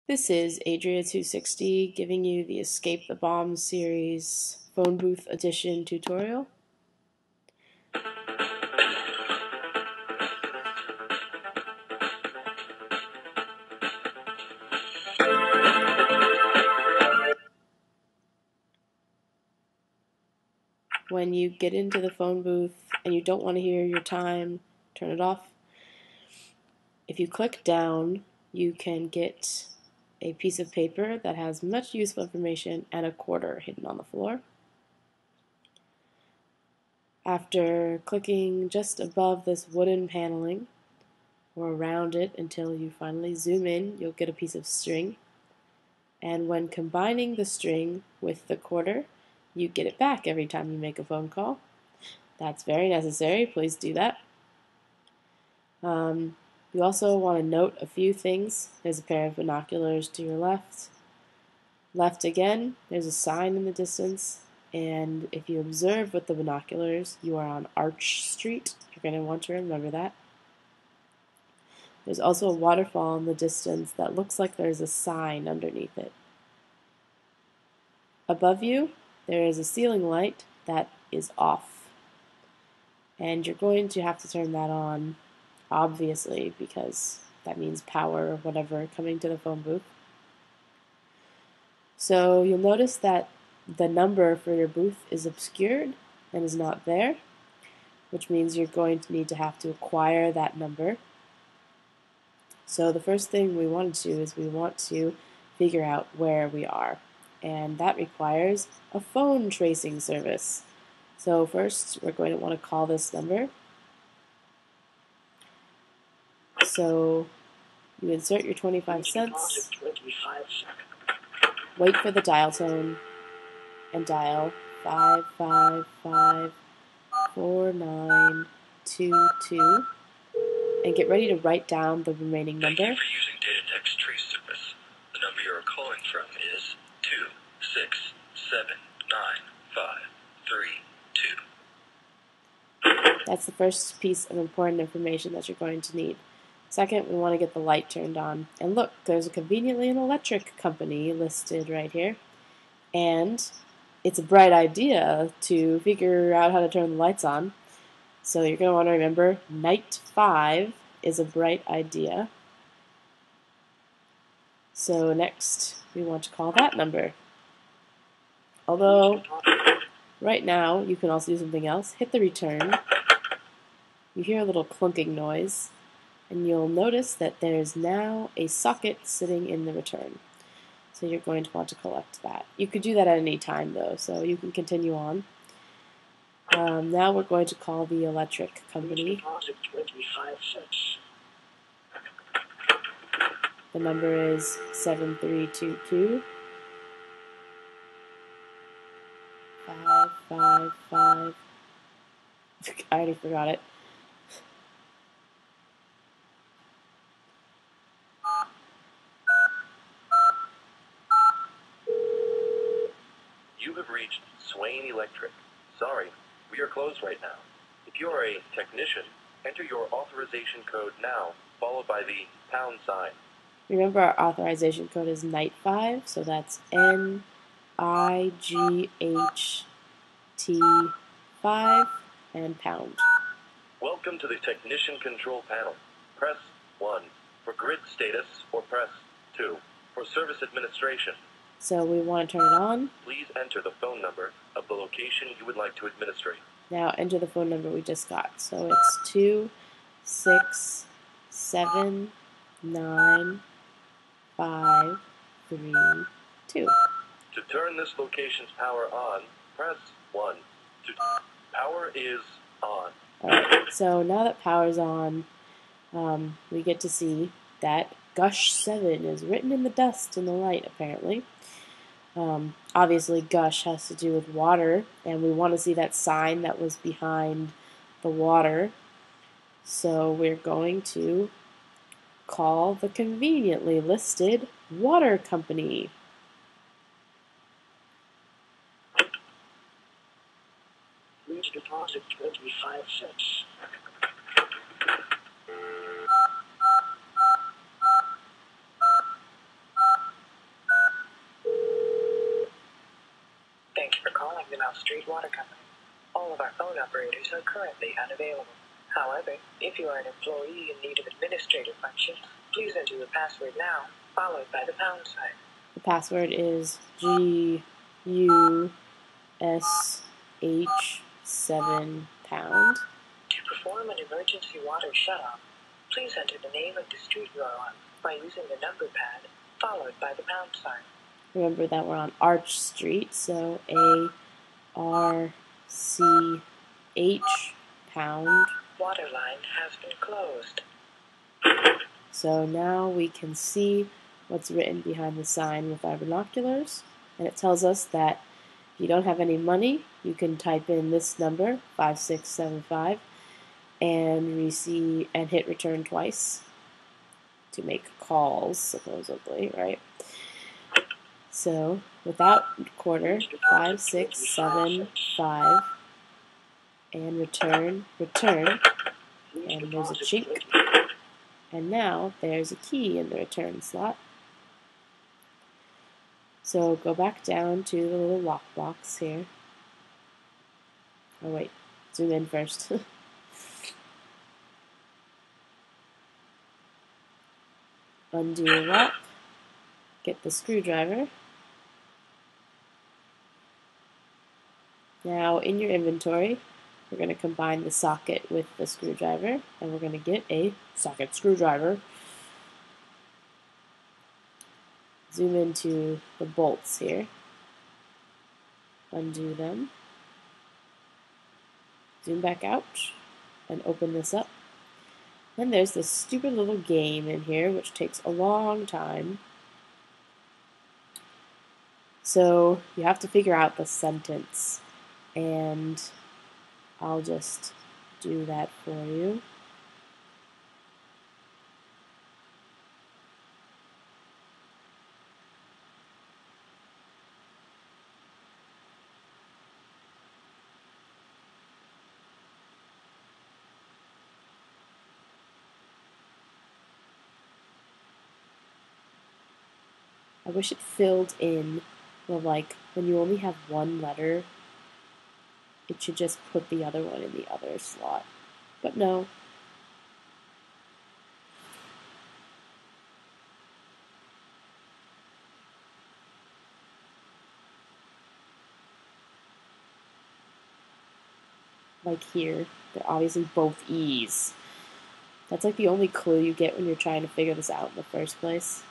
This is Adria260 giving you the Escape the Bomb series phone booth edition tutorial. When you get into the phone booth and you don't want to hear your time, turn it off. If you click down, you can get a piece of paper that has much useful information and a quarter hidden on the floor. After clicking just above this wooden paneling, or around it until you finally zoom in, you'll get a piece of string. And when combining the string with the quarter, you get it back every time you make a phone call. That's very necessary. Please do that. You also want to note a few things. There's a pair of binoculars to your left. Left again, there's a sign in the distance. And if you observe with the binoculars, you are on Arch Street. You're going to want to remember that. There's also a waterfall in the distance that looks like there's a sign underneath it. Above you, there is a ceiling light that is off. And you're going to have to turn that on, obviously, because that means power or whatever coming to the phone booth. So you'll notice that the number for your booth is obscured and is not there, which means you're going to need to have to acquire that number. So the first thing we want to do is we want to figure out where we are, and that requires a phone tracing service. So first we're going to want to call this number. So you insert your 25 cents, wait for the dial tone, and dial 5554922. And get ready to write down the remaining number. Thank you for using Data Text Trace Service. The number you are calling from is 2679532. That's the first piece of important information that you're going to need. Second, we want to get the light turned on. And look, there's conveniently an electric company listed right here. And it's a bright idea to figure out how to turn the lights on. So you're going to want to remember night 5 is a bright idea. So next we want to call that number. Although right now you can also do something else. Hit the return. You hear a little clunking noise and you'll notice that there's now a socket sitting in the return. So you're going to want to collect that. You could do that at any time though, so you can continue on. Now we're going to call the electric company. The number is 7322 555. I already forgot it. You have reached Swain Electric. Sorry, we are closed right now. If you are a technician, enter your authorization code now, followed by the pound sign. Remember, our authorization code is night 5, so that's NIGHT5 and pound. Welcome to the Technician Control Panel. Press 1 for grid status, or press 2 for service administration. So we want to turn it on. Please enter the phone number of the location you would like to administrate. Now enter the phone number we just got. So it's 2679532. To turn this location's power on, press 1. Power is on. Alright, so now that power's on, we get to see that Gush 7 is written in the dust in the light, apparently. Obviously, Gush has to do with water, and we want to see that sign that was behind the water. So we're going to call the conveniently listed water company. Please deposit 25 cents. Thank you for calling the Mouth Street Water Company. All of our phone operators are currently unavailable. However, if you are an employee in need of administrative functions, please enter your password now, followed by the pound sign. The password is GUSH7 pound. To perform an emergency water shutoff, please enter the name of the street you are on by using the number pad, followed by the pound sign. Remember that we're on Arch Street, so ARCH pound. Water line has been closed. So now we can see what's written behind the sign with our binoculars, and it tells us that if you don't have any money, you can type in this number, 5675, and hit return twice to make calls, supposedly, right? So without quarter, 5675, and return, and there's a chink, and now there's a key in the return slot. So go back down to the little lockbox here. Oh wait, zoom in first. Undo the lock, get the screwdriver. Now in your inventory, we're going to combine the socket with the screwdriver, and we're going to get a socket screwdriver. Zoom into the bolts here. Undo them. Zoom back out and open this up. Then there's this stupid little game in here which takes a long time. So you have to figure out the sentence, and I'll just do that for you. I wish it filled in, well, like when you only have one letter, it should just put the other one in the other slot. But no. Like here, they're obviously both E's. That's like the only clue you get when you're trying to figure this out in the first place.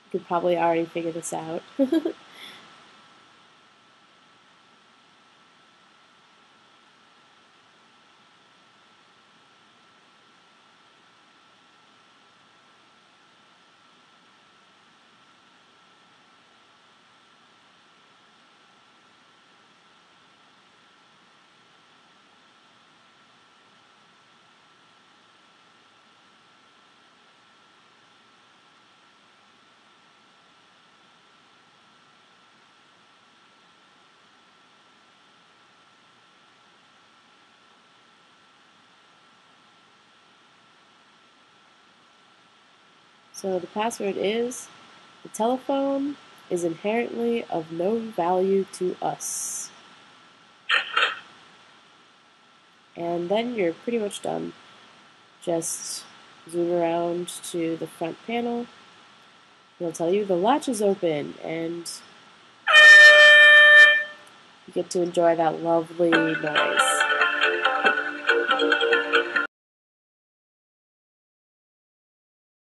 You could probably already figure this out. So the password is, the telephone is inherently of no value to us. And then you're pretty much done. Just zoom around to the front panel. It'll tell you the latch is open, and you get to enjoy that lovely noise.